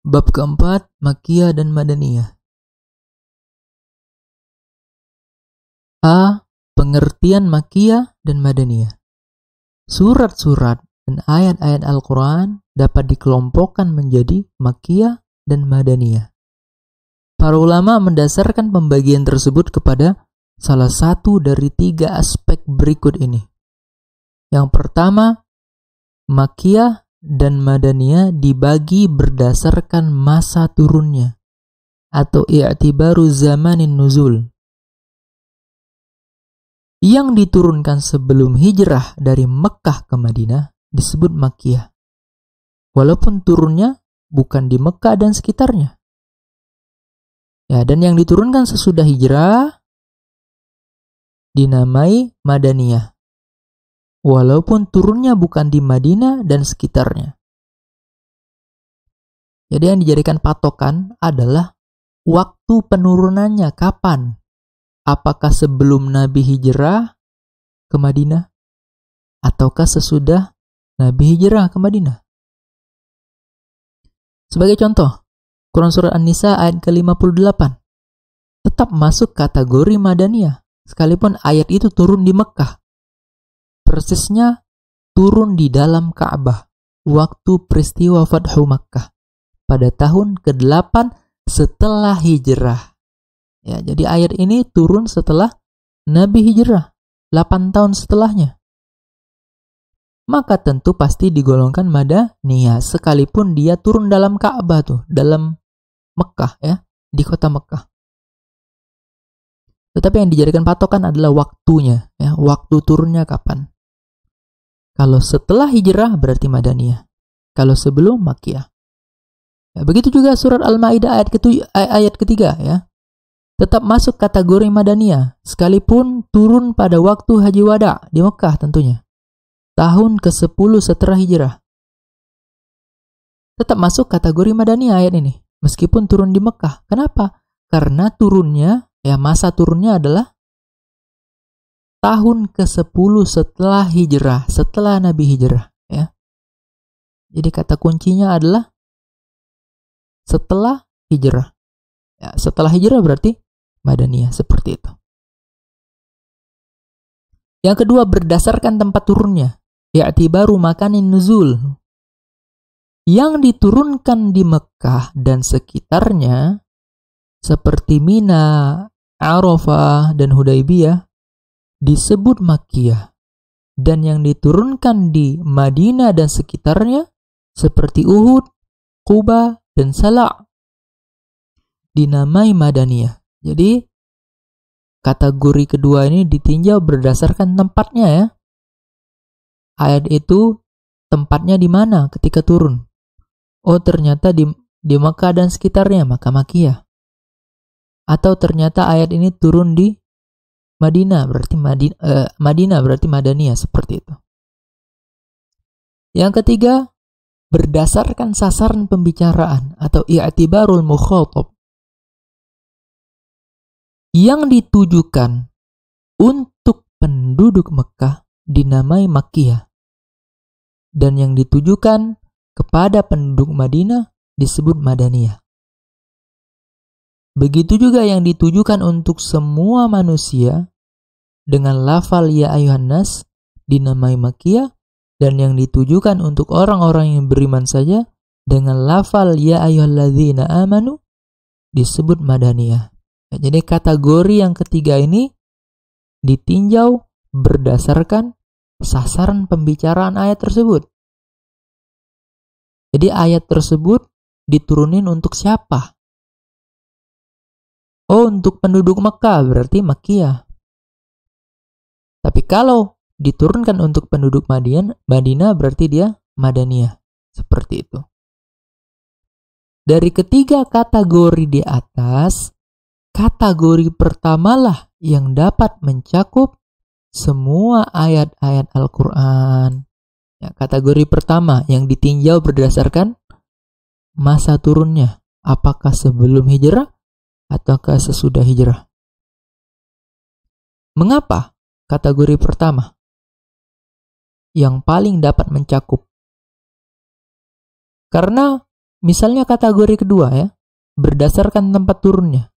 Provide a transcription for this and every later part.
Bab keempat, Makkiyah dan Madaniyah. A. Pengertian Makkiyah dan Madaniyah. Surat-surat dan ayat-ayat Al-Quran dapat dikelompokkan menjadi Makkiyah dan Madaniyah. Para ulama mendasarkan pembagian tersebut kepada salah satu dari 3 aspek berikut ini. Yang pertama, Makkiyah dan Madaniyah dibagi berdasarkan masa turunnya atau i'tibaru zamanin nuzul. Yang diturunkan sebelum hijrah dari Mekkah ke Madinah disebut Makkiyah, walaupun turunnya bukan di Mekkah dan sekitarnya. Ya, dan yang diturunkan sesudah hijrah dinamai Madaniyah, walaupun turunnya bukan di Madinah dan sekitarnya. Jadi yang dijadikan patokan adalah waktu penurunannya kapan. Apakah sebelum Nabi hijrah ke Madinah ataukah sesudah Nabi hijrah ke Madinah? Sebagai contoh, Quran Surah An-Nisa ayat ke-58 tetap masuk kategori Madaniyah sekalipun ayat itu turun di Mekkah. Persisnya turun di dalam Ka'bah waktu peristiwa Fathu Makkah pada tahun ke-8 setelah hijrah. Ya, jadi ayat ini turun setelah Nabi hijrah, 8 tahun setelahnya. Maka tentu pasti digolongkan Madaniyah sekalipun dia turun dalam Ka'bah tuh, dalam Mekkah ya, di kota Mekkah. Tetapi yang dijadikan patokan adalah waktunya, ya, waktu turunnya kapan. Kalau setelah hijrah berarti Madaniyah. Kalau sebelum Makkiyah. Ya, begitu juga surat Al-Maidah ayat ketiga ya. Tetap masuk kategori Madaniyah sekalipun turun pada waktu Haji Wada di Mekkah tentunya. Tahun ke-10 setelah hijrah. Tetap masuk kategori Madaniyah ayat ini meskipun turun di Mekkah. Kenapa? Karena turunnya, ya masa turunnya adalah tahun ke-10 setelah hijrah, setelah Nabi hijrah ya. Jadi kata kuncinya adalah setelah hijrah. Ya, setelah hijrah berarti Madaniyah, seperti itu. Yang kedua, berdasarkan tempat turunnya, i'tibaru makanin nuzul. Yang diturunkan di Mekkah dan sekitarnya seperti Mina, Arafah dan Hudaybiyah disebut Makkiyah, dan yang diturunkan di Madinah dan sekitarnya seperti Uhud, Quba dan Sala' dinamai Madaniyah. Jadi kategori kedua ini ditinjau berdasarkan tempatnya ya. Ayat itu tempatnya di mana ketika turun? Oh, ternyata di Mekkah dan sekitarnya, maka Makkiyah. Atau ternyata ayat ini turun di Madinah, berarti Madinah berarti Madaniyah, seperti itu. Yang ketiga, berdasarkan sasaran pembicaraan atau i'tibarul mukhatab. Yang ditujukan untuk penduduk Mekkah dinamai Makkiyah, dan yang ditujukan kepada penduduk Madinah disebut Madaniyah. Begitu juga yang ditujukan untuk semua manusia dengan lafal ya ayuhan nas dinamai Makkiyah, dan yang ditujukan untuk orang-orang yang beriman saja dengan lafal ya ayyuhalladzina amanu disebut Madaniyah. Jadi kategori yang ketiga ini ditinjau berdasarkan sasaran pembicaraan ayat tersebut. Jadi ayat tersebut diturunin untuk siapa? Oh, untuk penduduk Mekkah berarti Makkiyah. Tapi kalau diturunkan untuk penduduk Madinah berarti dia Madaniyah. Seperti itu. Dari ketiga kategori di atas, kategori pertamalah yang dapat mencakup semua ayat-ayat Al-Quran. Ya, kategori pertama yang ditinjau berdasarkan masa turunnya. Apakah sebelum hijrah ataukah sesudah hijrah? Mengapa kategori pertama yang paling dapat mencakup? Karena Misalnya kategori kedua ya, berdasarkan tempat turunnya.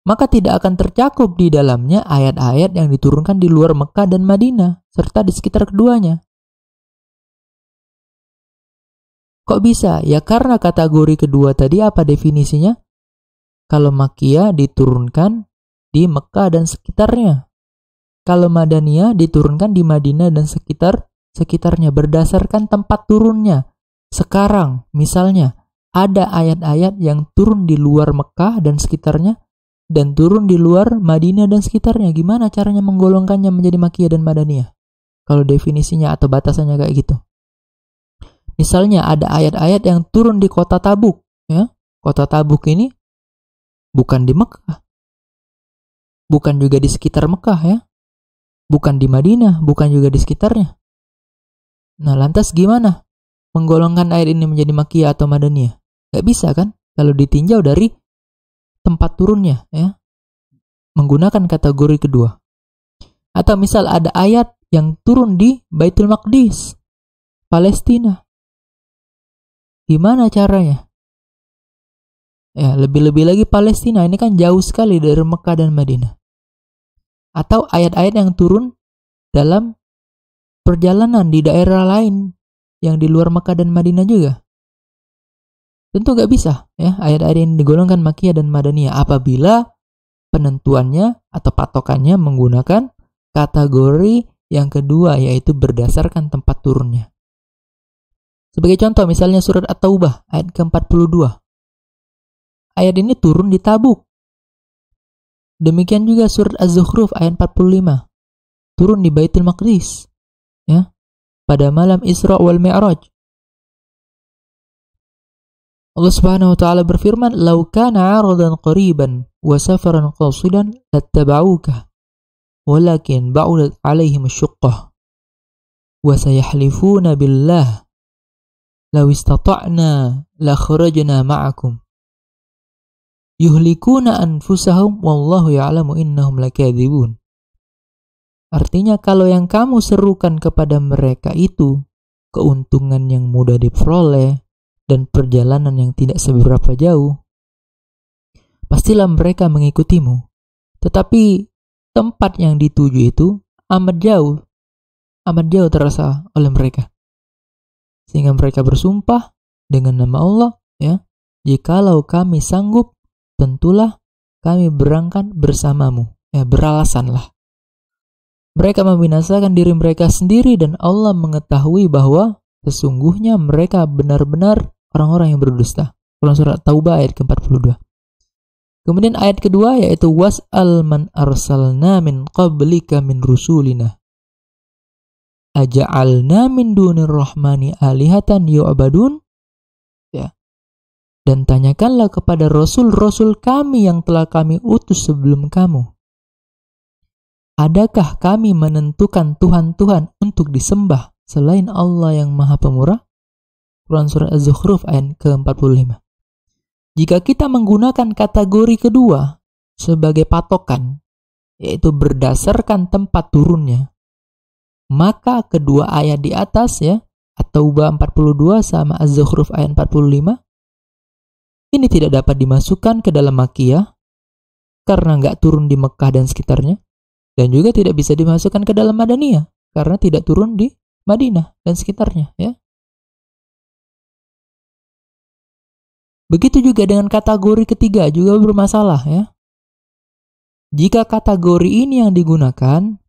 Maka tidak akan tercakup di dalamnya ayat-ayat yang diturunkan di luar Mekah dan Madinah, serta di sekitar keduanya. Kok bisa? Ya karena kategori kedua tadi apa definisinya? Kalau Makkiyah diturunkan di Mekah dan sekitarnya. Kalau Madaniyah diturunkan di Madinah dan sekitarnya berdasarkan tempat turunnya. Sekarang misalnya ada ayat-ayat yang turun di luar Mekah dan sekitarnya dan turun di luar Madinah dan sekitarnya. Gimana caranya menggolongkannya menjadi Makkiyah dan Madaniyah? Kalau definisinya atau batasannya kayak gitu. Misalnya ada ayat-ayat yang turun di kota Tabuk, ya. Kota Tabuk ini bukan di Mekah. Bukan juga di sekitar Mekah ya. Bukan di Madinah, bukan juga di sekitarnya. Nah, lantas gimana menggolongkan ayat ini menjadi Makkiyah atau Madaniyah? Gak bisa kan? Kalau ditinjau dari tempat turunnya ya, menggunakan kategori kedua. Atau misal ada ayat yang turun di Baitul Maqdis, Palestina. Gimana caranya? Ya, lebih-lebih lagi Palestina ini kan jauh sekali dari Mekah dan Madinah. Atau ayat-ayat yang turun dalam perjalanan di daerah lain yang di luar Mekah dan Madinah juga. Tentu gak bisa ya ayat-ayat yang digolongkan Makkiyah dan Madaniyah apabila penentuannya atau patokannya menggunakan kategori yang kedua, yaitu berdasarkan tempat turunnya. Sebagai contoh misalnya surat At-Taubah ayat ke-42. Ayat ini turun di Tabuk. Demikian juga surat Az-Zukhruf ayat 45. Turun di Baitul Maqdis ya, pada malam Isra wal Mi'raj. Allah Subhanahu wa taala berfirman, "Lau kana 'aradan qariban wa safaran qasidan lattaba'uka, walakin ba'udat 'alaihim asy-shuqqah, wa sayahlifuna billah, law istata'na la kharajna ma'akum, yuhlikuna anfusahum wallahu ya'lamu innahum lakadzibun." Artinya kalau yang kamu serukan kepada mereka itu keuntungan yang mudah diperoleh dan perjalanan yang tidak seberapa jauh, pastilah mereka mengikutimu. Tetapi tempat yang dituju itu amat jauh terasa oleh mereka. Sehingga mereka bersumpah dengan nama Allah, ya, jikalau kami sanggup, tentulah kami berangkat bersamamu. Ya, beralasanlah. Mereka membinasakan diri mereka sendiri dan Allah mengetahui bahwa sesungguhnya mereka benar-benar orang-orang yang berdusta. Quran surat Taubah ayat ke-42. Kemudian ayat kedua yaitu was'al man arsalna min qablika min rusulina aja'alna min dunir rahmani alihatan yu'badun. Ya. Dan tanyakanlah kepada rasul-rasul kami yang telah kami utus sebelum kamu. Adakah kami menentukan Tuhan-Tuhan untuk disembah selain Allah yang Maha Pemurah? Quran Surah Az-Zukhruf ayat ke-45. Jika kita menggunakan kategori kedua sebagai patokan, yaitu berdasarkan tempat turunnya, maka kedua ayat di atas ya, At-Taubah 42 sama Az-Zukhruf ayat 45, ini tidak dapat dimasukkan ke dalam Makkiyah karena nggak turun di Mekah dan sekitarnya, dan juga tidak bisa dimasukkan ke dalam Madaniyah karena tidak turun di Madinah dan sekitarnya ya. Begitu juga dengan kategori ketiga juga bermasalah ya. Jika kategori ini yang digunakan,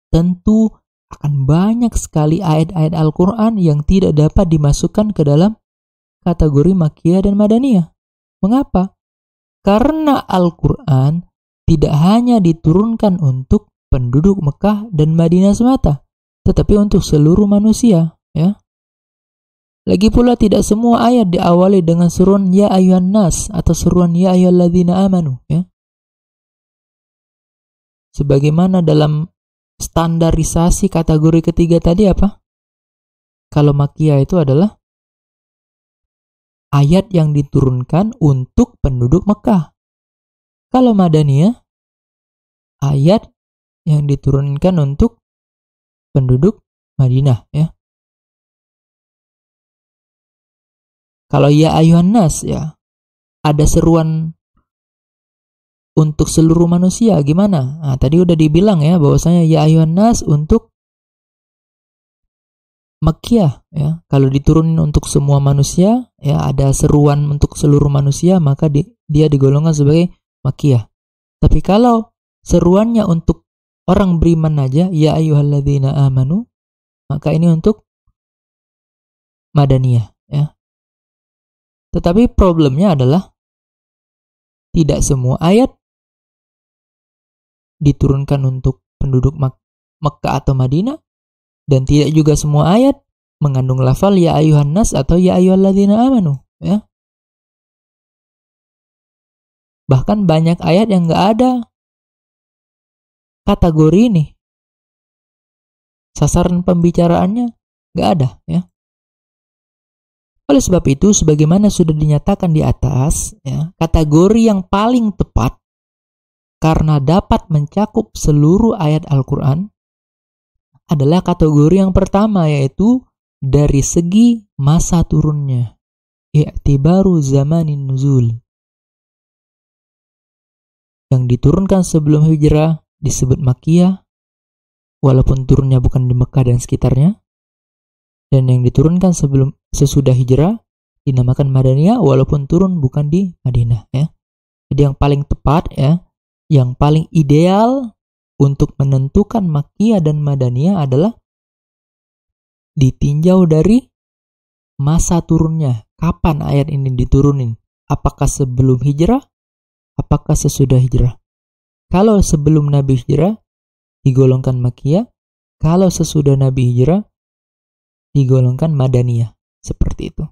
tentu akan banyak sekali ayat-ayat Al-Quran yang tidak dapat dimasukkan ke dalam kategori Makkiyah dan Madaniyah. Mengapa? Karena Al-Quran tidak hanya diturunkan untuk penduduk Mekah dan Madinah semata, tetapi untuk seluruh manusia ya. Lagi pula tidak semua ayat diawali dengan seruan ya ayyuhan nas atau seruan ya ayyuhalladzina amanu ya. Sebagaimana dalam standarisasi kategori ketiga tadi apa? Kalau Makkiyah itu adalah ayat yang diturunkan untuk penduduk Mekah. Kalau Madaniyah ayat yang diturunkan untuk penduduk Madinah ya. Kalau ya ayuhan nas ya, ada seruan untuk seluruh manusia, gimana? Nah, tadi udah dibilang ya bahwasanya ya ayuhan nas untuk Makkiyah ya. Kalau diturunin untuk semua manusia ya, ada seruan untuk seluruh manusia, maka dia digolongkan sebagai Makkiyah. Tapi kalau seruannya untuk orang beriman aja, ya ayyuhalladzina amanu, maka ini untuk Madaniyah ya. Tetapi problemnya adalah tidak semua ayat diturunkan untuk penduduk Mekkah atau Madinah, dan tidak juga semua ayat mengandung lafal ya ayuhan nas atau ya ayyuhalladzina amanu ya. Bahkan banyak ayat yang enggak ada kategori ini. Sasaran pembicaraannya enggak ada ya. Oleh sebab itu, sebagaimana sudah dinyatakan di atas ya, kategori yang paling tepat karena dapat mencakup seluruh ayat Al-Quran adalah kategori yang pertama, yaitu dari segi masa turunnya, i'tibaru zamanin nuzul. Yang diturunkan sebelum hijrah disebut Makkiyah, walaupun turunnya bukan di Mekah dan sekitarnya. Dan yang diturunkan sesudah hijrah dinamakan Madaniyah, walaupun turun bukan di Madinah ya. Jadi yang paling tepat ya, yang paling ideal untuk menentukan Makkiyah dan Madaniyah adalah ditinjau dari masa turunnya. Kapan ayat ini diturunin? Apakah sebelum hijrah? Apakah sesudah hijrah? Kalau sebelum Nabi hijrah digolongkan Makkiyah, kalau sesudah Nabi hijrah digolongkan Madaniyah. Seperti itu.